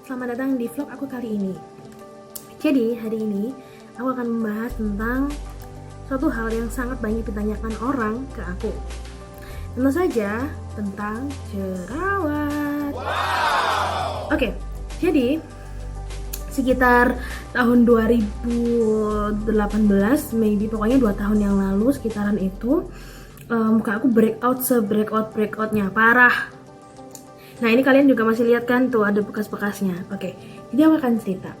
selamat datang di vlog aku kali ini. Jadi hari ini aku akan membahas tentang suatu hal yang sangat banyak ditanyakan orang ke aku. Tentu saja tentang jerawat. Oke, jadi sekitar tahun 2018, maybe pokoknya 2 tahun yang lalu sekitaran itu, muka aku breakoutnya parah. Nah ini kalian juga masih lihat kan tuh ada bekas-bekasnya. Oke, jadi aku akan cerita.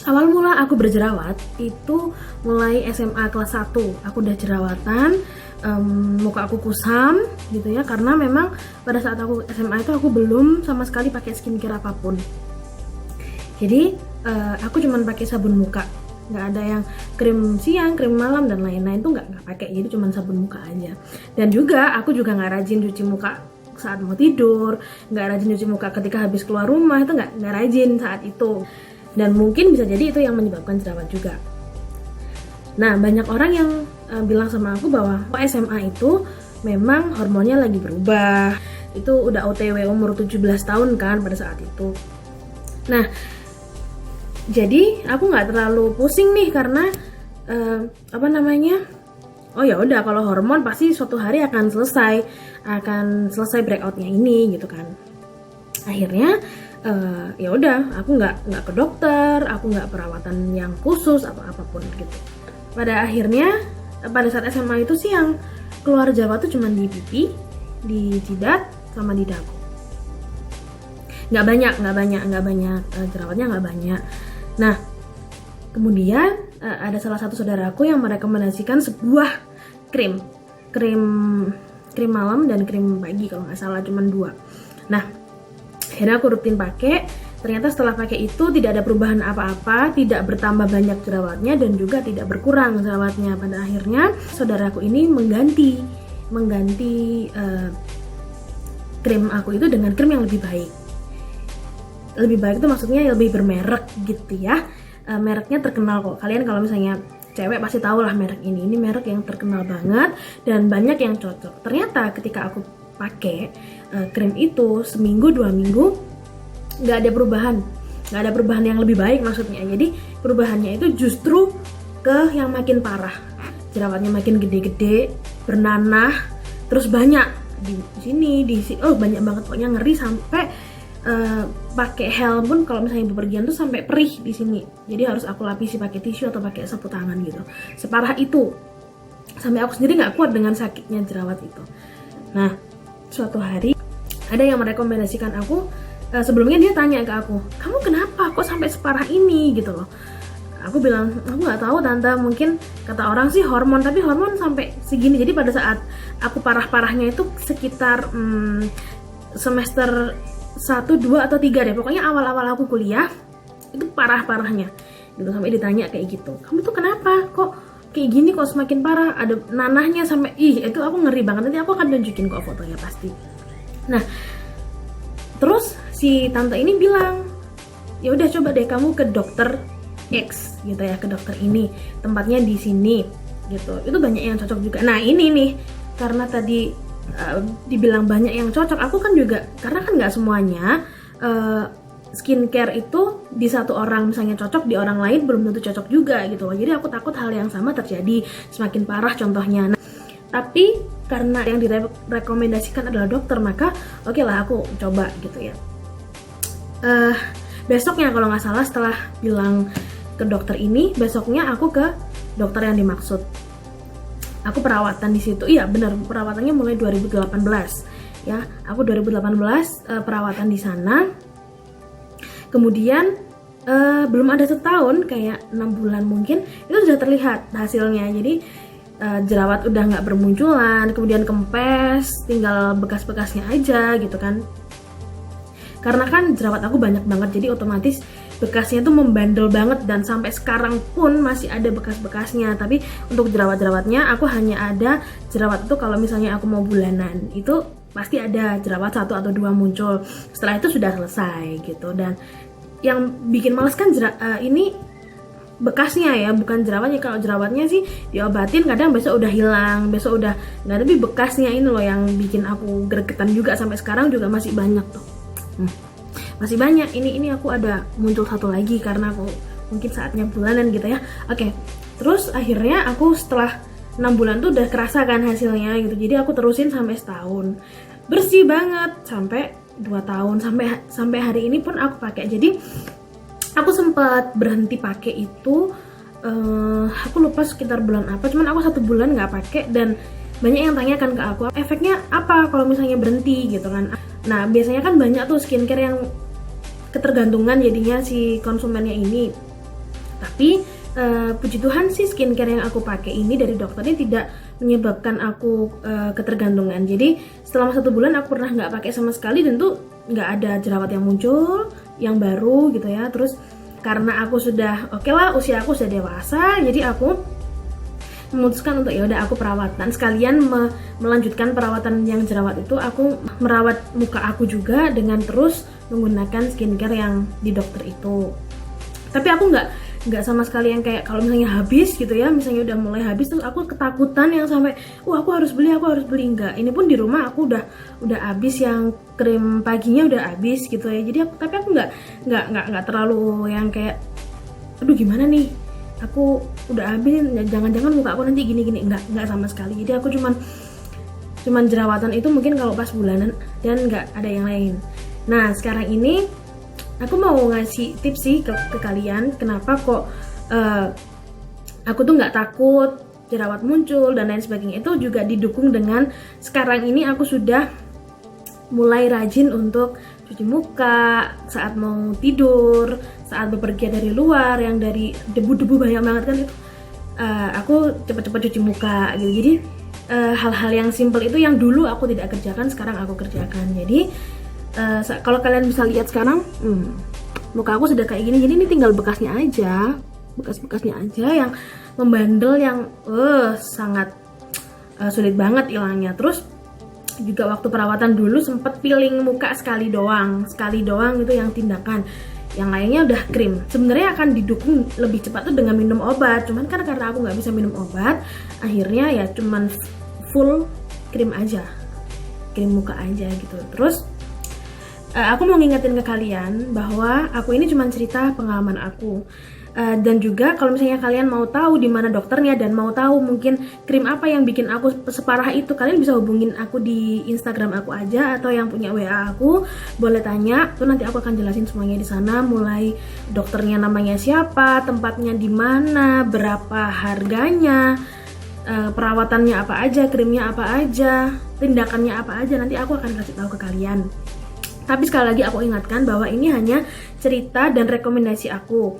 Awal mula aku berjerawat itu mulai SMA kelas 1. Aku udah jerawatan, muka aku kusam gitu ya, karena memang pada saat aku SMA itu aku belum sama sekali pakai skincare apapun. Jadi aku cuman pakai sabun muka, nggak ada yang krim siang, krim malam dan lain-lain tuh nggak pakai. Jadi cuman sabun muka aja. Dan juga aku juga nggak rajin cuci muka saat mau tidur, nggak rajin cuci muka ketika habis keluar rumah, itu nggak rajin saat itu. Dan mungkin bisa jadi itu yang menyebabkan jerawat juga. Nah banyak orang yang bilang sama aku bahwa SMA itu memang hormonnya lagi berubah. Itu udah OTW umur 17 tahun kan pada saat itu. Nah jadi aku nggak terlalu pusing nih karena oh ya udah, kalau hormon pasti suatu hari akan selesai breakoutnya ini gitu kan. Akhirnya ya udah, aku nggak ke dokter, aku nggak perawatan yang khusus atau apapun gitu. Pada akhirnya pada saat SMA itu sih yang keluar jerawat tuh cuma di pipi, di jidat, sama di dagu. Nggak banyak jerawatnya nggak banyak. Nah kemudian ada salah satu saudaraku yang merekomendasikan sebuah krim malam dan krim pagi kalau nggak salah, cuma 2. Nah akhirnya aku rutin pakai. Ternyata setelah pakai itu tidak ada perubahan apa-apa, tidak bertambah banyak jerawatnya dan juga tidak berkurang jerawatnya. Pada akhirnya saudaraku ini mengganti krim aku itu dengan krim yang lebih baik. Lebih baik itu maksudnya lebih bermerek gitu ya. Mereknya terkenal kok. Kalian kalau misalnya cewek pasti tahu lah merek ini. Ini merek yang terkenal banget dan banyak yang cocok. Ternyata ketika aku pakai krim itu seminggu 2 minggu nggak ada perubahan yang lebih baik maksudnya. Jadi perubahannya itu justru ke yang makin parah. Jerawatnya makin gede-gede, bernanah, terus banyak di sini, banyak banget, pokoknya ngeri sampai pakai helm pun kalau misalnya bepergian tuh sampai perih di sini. Jadi harus aku lapisi pakai tisu atau pakai sapu tangan gitu. Separah itu. Sampai aku sendiri nggak kuat dengan sakitnya jerawat itu. Nah, suatu hari ada yang merekomendasikan aku. Sebelumnya dia tanya ke aku, kamu kenapa kok sampai separah ini gitu loh. Aku bilang, aku nggak tahu tante, mungkin kata orang sih hormon, tapi hormon sampai segini. Jadi pada saat aku parah-parahnya itu sekitar semester 1, 2, atau 3 deh. Pokoknya awal-awal aku kuliah itu parah-parahnya gitu. Sampai ditanya kayak gitu, kamu tuh kenapa kok kayak gini, kok semakin parah, ada nanahnya sampai itu aku ngeri banget. Nanti aku akan tunjukin kok fotonya pasti. Nah terus si tante ini bilang, ya udah coba deh kamu ke dokter X gitu ya, ke dokter ini, tempatnya di sini gitu. Itu banyak yang cocok juga. Nah ini nih, karena tadi dibilang banyak yang cocok, aku kan juga, karena kan nggak semuanya skincare itu di satu orang misalnya cocok, di orang lain belum tentu cocok juga gitu loh. Jadi aku takut hal yang sama terjadi, semakin parah contohnya. Nah, tapi karena yang direkomendasikan adalah dokter, maka oke lah aku coba gitu ya. Besoknya kalau nggak salah, setelah bilang ke dokter ini, besoknya aku ke dokter yang dimaksud. Aku perawatan di situ. Iya benar, perawatannya mulai 2018 ya. Aku 2018 perawatan di sana. Kemudian belum ada setahun, kayak 6 bulan mungkin, itu sudah terlihat hasilnya. Jadi jerawat udah nggak bermunculan, kemudian kempes, tinggal bekas-bekasnya aja gitu kan. Karena kan jerawat aku banyak banget, jadi otomatis bekasnya tuh membandel banget, dan sampai sekarang pun masih ada bekas-bekasnya. Tapi untuk jerawat-jerawatnya aku hanya ada jerawat itu kalau misalnya aku mau bulanan, itu pasti ada jerawat 1 atau 2 muncul. Setelah itu sudah selesai gitu. Dan yang bikin males kan ini bekasnya ya, bukan jerawatnya. Kalau jerawatnya sih diobatin, kadang besok udah hilang, besok udah nggak. Tapi bekasnya ini loh yang bikin aku gregetan juga, sampai sekarang juga masih banyak tuh. masih banyak. Ini aku ada muncul satu lagi karena aku mungkin saatnya bulanan gitu ya. Oke, terus akhirnya aku setelah 6 bulan tuh udah kerasa kan hasilnya gitu. Jadi aku terusin sampai setahun, bersih banget sampai 2 tahun, sampai hari ini pun aku pakai. Jadi aku sempat berhenti pakai itu, aku lupa sekitar bulan apa, cuman aku 1 bulan nggak pakai dan banyak yang tanyakan ke aku efeknya apa kalau misalnya berhenti gitu kan. Nah biasanya kan banyak tuh skincare yang ketergantungan jadinya si konsumennya ini. Tapi puji Tuhan sih skincare yang aku pakai ini dari dokternya tidak menyebabkan aku ketergantungan. Jadi selama 1 bulan aku pernah nggak pakai sama sekali dan tuh nggak ada jerawat yang muncul yang baru gitu ya. Terus karena aku sudah oke lah, usia aku sudah dewasa, jadi aku memutuskan untuk ya udah aku perawatan sekalian melanjutkan perawatan yang jerawat itu. Aku merawat muka aku juga dengan terus menggunakan skincare yang di dokter itu. Tapi aku nggak sama sekali yang kayak kalau misalnya habis gitu ya, misalnya udah mulai habis terus aku ketakutan yang sampai aku harus beli enggak. Ini pun di rumah aku udah habis, yang krim paginya udah habis gitu ya. Jadi tapi aku nggak terlalu yang kayak aduh gimana nih, aku udah habis, jangan-jangan muka aku nanti gini-gini. Nggak sama sekali. Jadi aku cuman jerawatan itu mungkin kalau pas bulanan dan nggak ada yang lain. Nah sekarang ini aku mau ngasih tips sih ke kalian kenapa kok aku tuh nggak takut jerawat muncul dan lain sebagainya. Itu juga didukung dengan sekarang ini aku sudah mulai rajin untuk cuci muka saat mau tidur, saat bepergian dari luar yang dari debu-debu banyak banget kan itu, aku cepet-cepet cuci muka gitu. Jadi hal-hal yang simple itu yang dulu aku tidak kerjakan sekarang aku kerjakan. Jadi kalau kalian bisa lihat sekarang, muka aku sudah kayak gini. Jadi ini tinggal bekasnya aja, bekas-bekasnya aja yang membandel, yang sangat sulit banget hilangnya. Terus juga waktu perawatan dulu sempet peeling muka sekali doang itu yang tindakan. Yang lainnya udah krim. Sebenarnya akan didukung lebih cepat tuh dengan minum obat, cuman kan karena aku nggak bisa minum obat, akhirnya ya cuman full krim aja, krim muka aja gitu. Terus aku mau ngingetin ke kalian bahwa aku ini cuma cerita pengalaman aku. Dan juga kalau misalnya kalian mau tahu di mana dokternya dan mau tahu mungkin krim apa yang bikin aku separah itu, kalian bisa hubungin aku di Instagram aku aja, atau yang punya WA aku boleh tanya. Tuh nanti aku akan jelasin semuanya di sana, mulai dokternya namanya siapa, tempatnya di mana, berapa harganya, perawatannya apa aja, krimnya apa aja, tindakannya apa aja. Nanti aku akan kasih tahu ke kalian. Tapi sekali lagi aku ingatkan bahwa ini hanya cerita dan rekomendasi aku.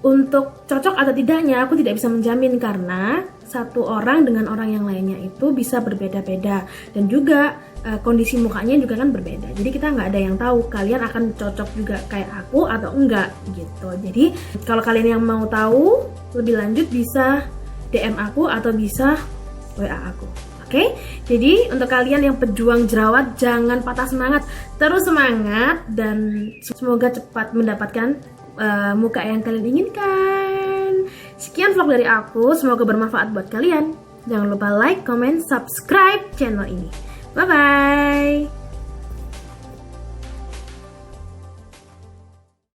Untuk cocok atau tidaknya aku tidak bisa menjamin karena satu orang dengan orang yang lainnya itu bisa berbeda-beda, dan juga kondisi mukanya juga kan berbeda. Jadi kita nggak ada yang tahu kalian akan cocok juga kayak aku atau enggak gitu. Jadi kalau kalian yang mau tahu lebih lanjut bisa DM aku atau bisa WA aku. Oke, jadi untuk kalian yang pejuang jerawat, jangan patah semangat, terus semangat, dan semoga cepat mendapatkan muka yang kalian inginkan. Sekian vlog dari aku, semoga bermanfaat buat kalian. Jangan lupa like, comment, subscribe channel ini. Bye bye.